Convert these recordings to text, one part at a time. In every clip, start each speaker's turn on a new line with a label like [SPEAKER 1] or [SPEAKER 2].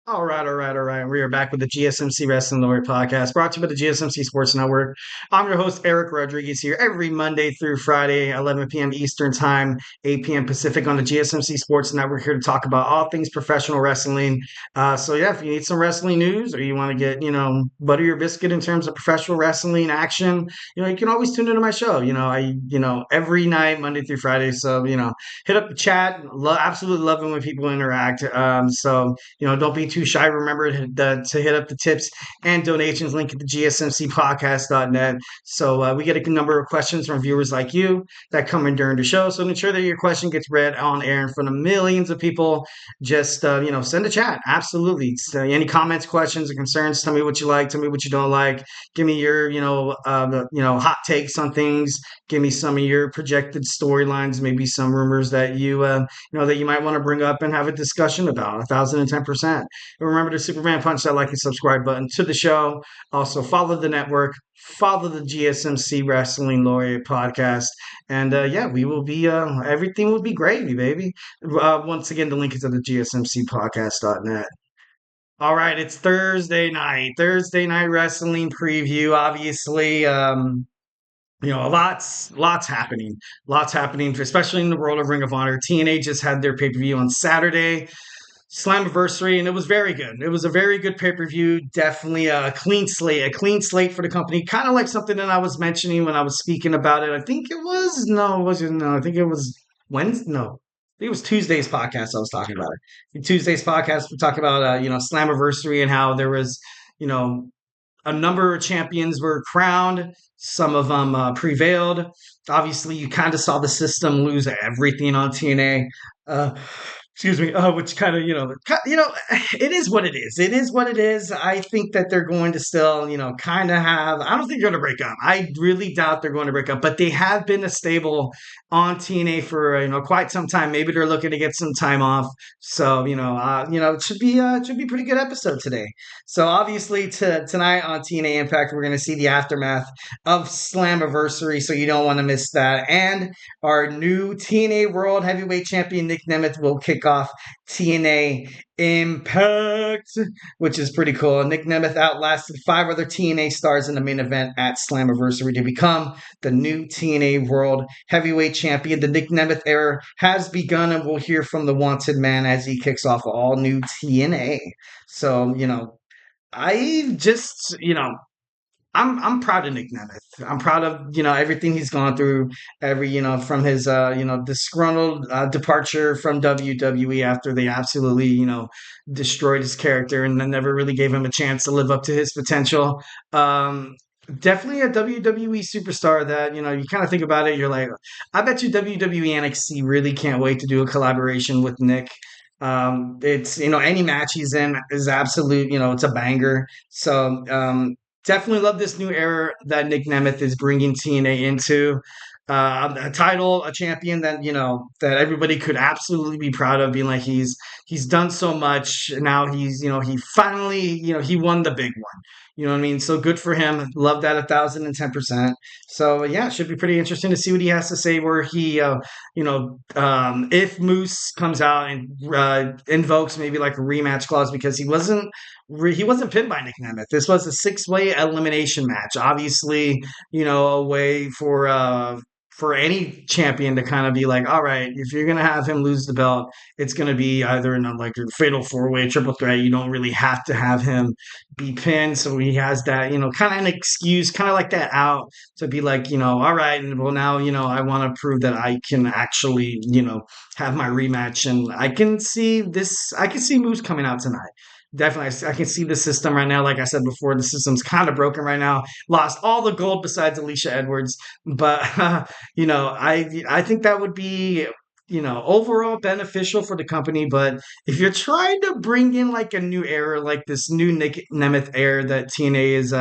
[SPEAKER 1] All right. We are back with the GSMC Wrestling Laureate podcast, brought to you by the GSMC Sports Network. I'm your host, Eric Rodriguez, here every Monday through Friday, 11 p.m. Eastern Time, 8 p.m. Pacific on the GSMC Sports Network, here to talk about all things professional wrestling. If you need some wrestling news or you want to get, butter your biscuit in terms of professional wrestling action, you can always tune into my show. Every night, Monday through Friday. So, hit up the chat. Absolutely loving when people interact. Don't be too shy. Remember to hit up the tips and donations link at the GSMCpodcast.net. So we get a number of questions from viewers like you that come in during the show. So ensure that your question gets read on air in front of millions of people. Just send a chat. Absolutely. So any comments, questions, or concerns? Tell me what you like. Tell me what you don't like. Give me your hot takes on things. Give me some of your projected storylines. Maybe some rumors that you might want to bring up and have a discussion about. 1,010%. And remember to Superman punch that like and subscribe button to the show. Also follow the network, follow the GSMC Wrestling Laureate podcast, and we will be everything will be gravy, baby. Once again, the link is at the GSMCpodcast.net. All right, it's Thursday night. Thursday night wrestling preview. Obviously, lots happening. Lots happening, especially in the world of Ring of Honor. TNA just had their pay-per-view on Saturday, Slammiversary, and it was very good. It was a very good pay-per-view. Definitely a clean slate for the company. Kind of like something that I was mentioning when I was speaking about it. I think it was no, it wasn't no. I think it was Wednesday. No, I think it was Tuesday's podcast. I was talking about it. In Tuesday's podcast, we talked about Slammiversary and how there was you know a number of champions were crowned. Some of them prevailed. Obviously, you kind of saw the system lose everything on TNA. Uh, excuse me. Which kind of it is what it is. It is what it is. I think that they're going to still kind of have. I don't think they're going to break up. I really doubt they're going to break up. But they have been a stable on TNA for quite some time. Maybe they're looking to get some time off. So it should be a pretty good episode today. So obviously, tonight on TNA Impact, we're going to see the aftermath of Slammiversary. So you don't want to miss that. And our new TNA World Heavyweight Champion Nick Nemeth will kick off TNA Impact, which is pretty cool. Nick Nemeth outlasted 5 other TNA stars in the main event at Slammiversary to become the new TNA World Heavyweight Champion. The Nick Nemeth era has begun, and we'll hear from the Wanted Man as he kicks off all new TNA. So, I just, I'm proud of Nick Nemeth. I'm proud of everything he's gone through. From his disgruntled departure from WWE after they absolutely destroyed his character and then never really gave him a chance to live up to his potential. Definitely a WWE superstar that you kind of think about it. You're like, I bet you WWE NXT really can't wait to do a collaboration with Nick. It's any match he's in is absolute. It's a banger. So definitely love this new era that Nick Nemeth is bringing TNA into. A title, a champion that that everybody could absolutely be proud of, being like he's done so much. Now he finally he won the big one. You know what I mean? So good for him. Love that 1,010%. So yeah, it should be pretty interesting to see what he has to say. Where he, if Moose comes out and invokes maybe like a rematch clause because he wasn't pinned by Nick Nemeth. This was a 6-way elimination match. Obviously, a way for any champion to kind of be like, all right, if you're gonna have him lose the belt, it's gonna be either in like a fatal 4-way triple threat. You don't really have to have him be pinned, so he has that kind of an excuse, kind of like that out to be like, all right, and well now I want to prove that I can actually have my rematch, and I can see this. I can see Moose coming out tonight. Definitely, I can see the system right now. Like I said before, the system's kind of broken right now. Lost all the gold besides Alicia Edwards, but I think that would be overall beneficial for the company. But if you're trying to bring in like a new era, like this new Nick Nemeth era that TNA is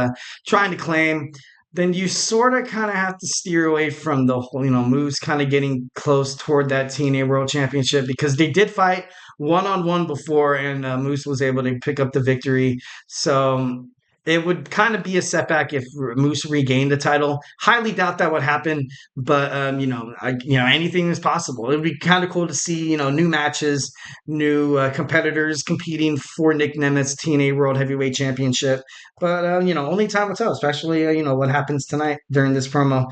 [SPEAKER 1] trying to claim, then you sort of kind of have to steer away from the whole, moves kind of getting close toward that TNA World Championship because they did fight one on one before, and Moose was able to pick up the victory. So It would kind of be a setback if Moose regained the title. Highly doubt that would happen, but anything is possible. It would be kind of cool to see new matches, new competitors competing for Nick Nemeth's TNA World Heavyweight Championship. But only time will tell, especially what happens tonight during this promo.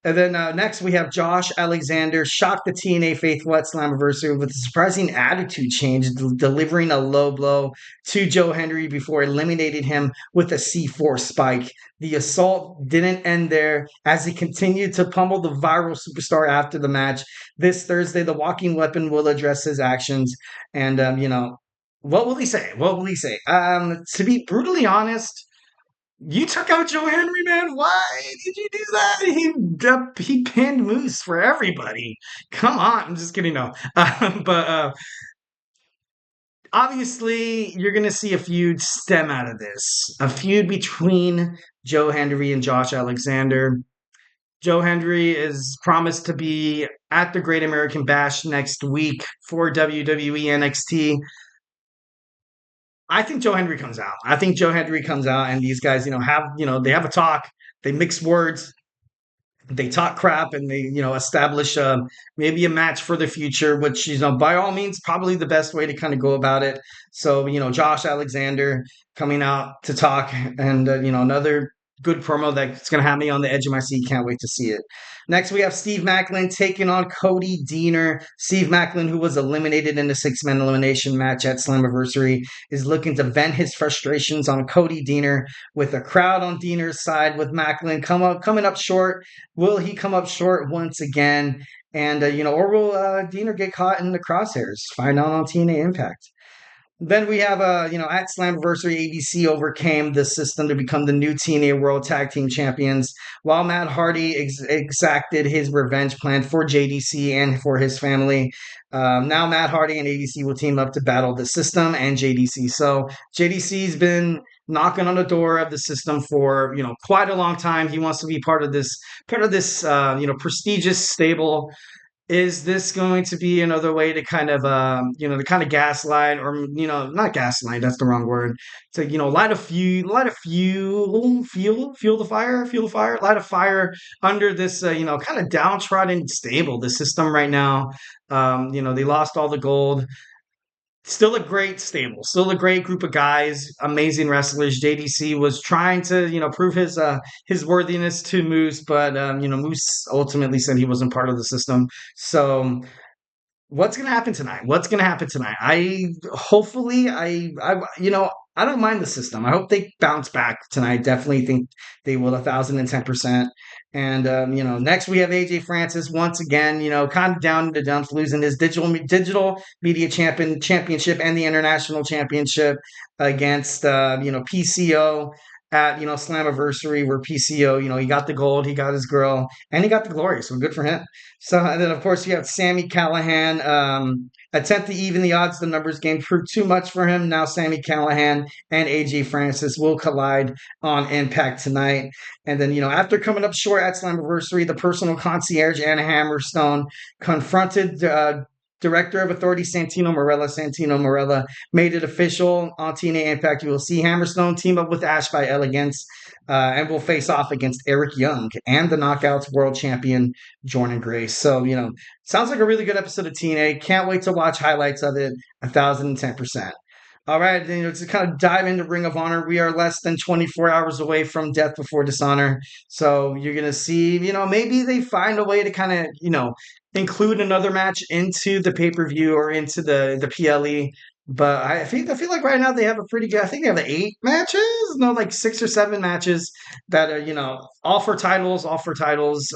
[SPEAKER 1] And then next we have Josh Alexander shocked the TNA faithful at Slammiversary with a surprising attitude change, delivering a low blow to Joe Hendry before eliminating him with a C4 spike. The assault didn't end there as he continued to pummel the viral superstar after the match. This Thursday, the Walking Weapon will address his actions. And, what will he say? What will he say? To be brutally honest, you took out Joe Henry, man. Why did you do that? He pinned Moose for everybody. Come on. I'm just kidding. No. But obviously, you're going to see a feud stem out of this. A feud between Joe Hendry and Josh Alexander. Joe Hendry is promised to be at the Great American Bash next week for WWE NXT. I think Joe Hendry comes out. I think Joe Hendry comes out, and these guys, they have a talk. They mix words. They talk crap, and they, establish maybe a match for the future, which, by all means, probably the best way to kind of go about it. So, Josh Alexander coming out to talk, and, another good promo that's going to have me on the edge of my seat. Can't wait to see it. Next, we have Steve Maclin taking on Cody Deaner. Steve Maclin, who was eliminated in the six-man elimination match at Slammiversary, is looking to vent his frustrations on Cody Deaner with a crowd on Deaner's side with Maclin coming up short. Will he come up short once again? And, or will Deaner get caught in the crosshairs? Find out on TNA Impact. Then we have, at Slammiversary, ABC overcame the system to become the new TNA World Tag Team Champions, while Matt Hardy exacted his revenge plan for JDC and for his family. Now Matt Hardy and ABC will team up to battle the system and JDC. So JDC's been knocking on the door of the system for quite a long time. He wants to be part of this prestigious stable. Is this going to be another way to kind of to kind of gaslight, or not gaslight, that's the wrong word, to light a fuel the fire, light a fire under this kind of downtrodden stable, the system right now. They lost all the gold. Still a great stable, still a great group of guys, amazing wrestlers. JDC was trying to, prove his worthiness to Moose, but Moose ultimately said he wasn't part of the system. So what's going to happen tonight? What's going to happen tonight? I don't mind the system. I hope they bounce back tonight. Definitely think they will 1,010%. And, next we have AJ Francis once again, kind of down in the dumps, losing his digital media championship and the international championship against, PCO at, Slammiversary, where PCO, he got the gold, he got his girl, and he got the glory. So good for him. So, and then of course you have Sami Callihan, attempt to even the odds. The numbers game proved too much for him. Now Sami Callihan and AJ Francis will collide on Impact tonight. And then, after coming up short at Slammiversary, the personal concierge Anna Hammerstone confronted Director of Authority Santino Marella. Santino Marella made it official on TNA Impact. You will see Hammerstone team up with Ash by Elegance and will face off against Eric Young and the Knockouts World Champion Jordynne Grace. So, sounds like a really good episode of TNA. Can't wait to watch highlights of it. 1,010%. All right, then, to kind of dive into Ring of Honor, we are less than 24 hours away from Death Before Dishonor. So you're going to see, maybe they find a way to kind of, include another match into the pay-per-view or into the PLE. But I feel like right now they have a pretty good, I think they have 8 matches, no, like 6 or 7 matches that are, all for titles,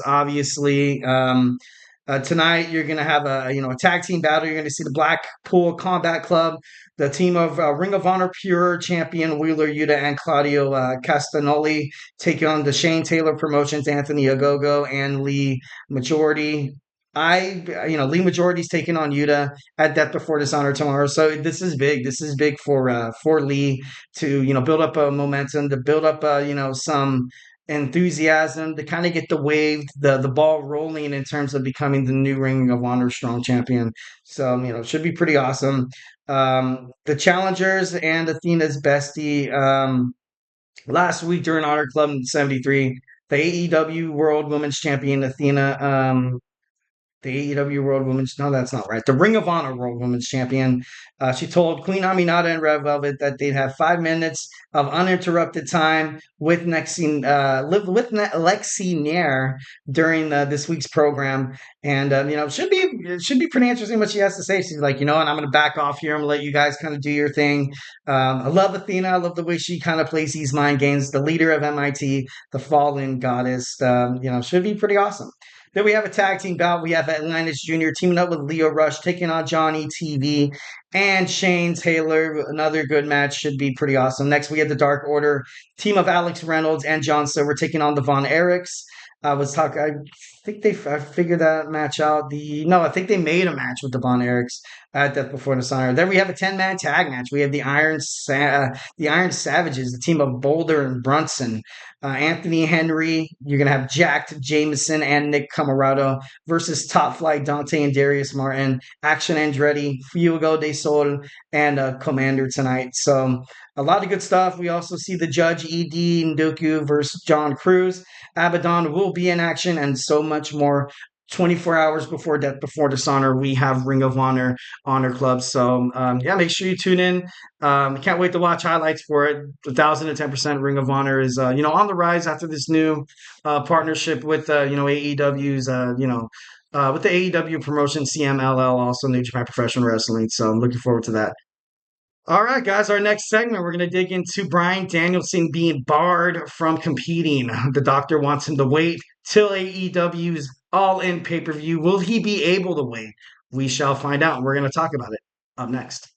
[SPEAKER 1] obviously. Tonight, you're going to have a tag team battle. You're going to see the Blackpool Combat Club, the team of Ring of Honor Pure Champion Wheeler Yuta and Claudio Castagnoli take on the Shane Taylor Promotions, Anthony Ogogo and Lee Moriarty. Lee Moriarty's taking on Yuta at Death Before Dishonor tomorrow. So this is big. This is big for Lee to, build up a momentum, to build up, some enthusiasm, to kind of get the ball rolling in terms of becoming the new Ring of Honor Strong Champion. So, should be pretty awesome. The challengers and Athena's bestie, Last week during Honor Club 73, the AEW World Women's Champion Athena, the AEW World Women's, no, that's not right. The Ring of Honor World Women's Champion. She told Queen Aminata and Red Velvet that they'd have 5 minutes of uninterrupted time with Lexy Nair during this week's program, and it should be pretty interesting what she has to say. She's like, and I'm going to back off here. I'm going to let you guys kind of do your thing. I love Athena. I love the way she kind of plays these mind games. The leader of MIT, the fallen goddess. Should be pretty awesome. Then we have a tag team bout. We have Atlantis Jr. teaming up with Leo Rush, taking on Johnny TV and Shane Taylor. Another good match. Should be pretty awesome. Next, we have the Dark Order team of Alex Reynolds and John Silver taking on the Von Erichs. I think I figured that match out. I think they made a match with the Von Erichs at Death Before Dishonor. Then we have a 10-man tag match. We have the Iron Savages, the team of Boulder and Brunson. Anthony Henry, you're going to have Jacked Jameson and Nick Camarado versus Top Flight Dante and Darius Martin, Action Andretti, Fuego de Sol, and Commander tonight. So a lot of good stuff. We also see the Judge E.D. Ndoku versus John Cruz. Abaddon will be in action and so much more. 24 hours before Death Before Dishonor, we have Ring of Honor Club. So, make sure you tune in. Can't wait to watch highlights for it. 1,010% Ring of Honor is, on the rise after this new partnership with, AEW's, with the AEW promotion, CMLL, also New Japan Professional Wrestling. So I'm looking forward to that. All right, guys, our next segment, we're going to dig into Bryan Danielson being barred from competing. The doctor wants him to wait till AEW's All In pay-per-view. Will he be able to wait? We shall find out. We're going to talk about it up next.